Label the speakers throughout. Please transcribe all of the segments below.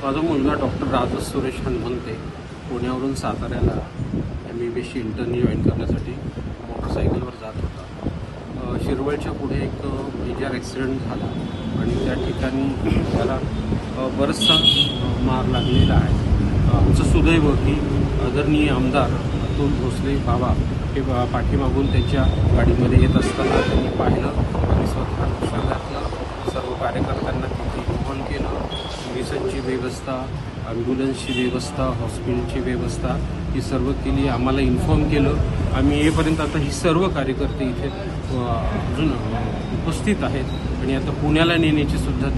Speaker 1: माझा मुलगा डॉक्टर राजस सुरेश हनुमंते पुण्यावरून साताऱ्याला MBBS इंटर्न जॉईन करण्यासाठी मोटरसायकलवर जात होता। शिरवळच्या पुढे एक मेजर ॲक्सिडेंट झाला आणि त्या ठिकाणी त्याला बराचसा मार लागलेला आहे। आमचं सुदैव की आदरणीय आमदार अतुल भोसले बाबा हे पाठीमागून त्यांच्या गाडीमध्ये येत असताना त्यांनी पाहिलं आणि स्वतः रिक्षा घातलं। सर्व कार्यकर्त्यांना तिथे आवाहन केलं। पोलिसांची व्यवस्था, ॲम्ब्युलन्सची व्यवस्था, हॉस्पिटलची व्यवस्था ही सर्व केली। आम्हाला इन्फॉर्म केलं। आम्ही येईपर्यंत आता ही सर्व कार्यकर्ते इथे अजून उपस्थित आहेत आणि आता पुण्याला नेण्याची सुद्धा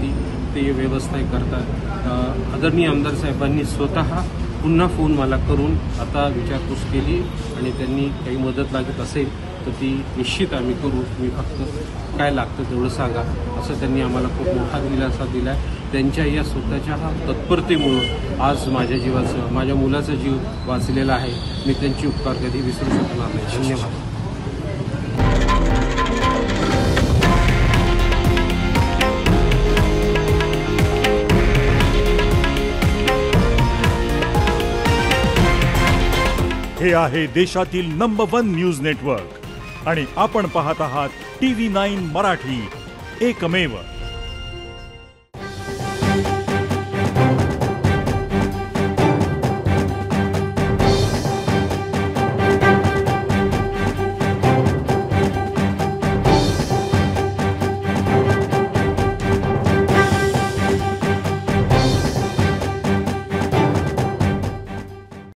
Speaker 1: ते व्यवस्था करतात। आदरणीय आमदार साहेबांनी स्वतः पुन्हा फोन मला करून आता विचारपूस केली आणि त्यांनी काही मदत लागत असेल तर ती निश्चित आम्ही करू। मी फक्त काय लागतं तेवढं सांगा असं त्यांनी आम्हाला खूप मोठा दिलासा दिला आहे। त्यांच्या या स्वतःच्या तत्परतेमुळं आज माझ्या मुलाचा जीव वाचलेला आहे। मी त्यांचे उपकार कधी विसरू शकणार नाही। धन्यवाद।
Speaker 2: हे आहे देशातील नंबर 1 न्यूज नेटवर्क आणि आपण पाहत आहात TV9 मराठी, एकमेव।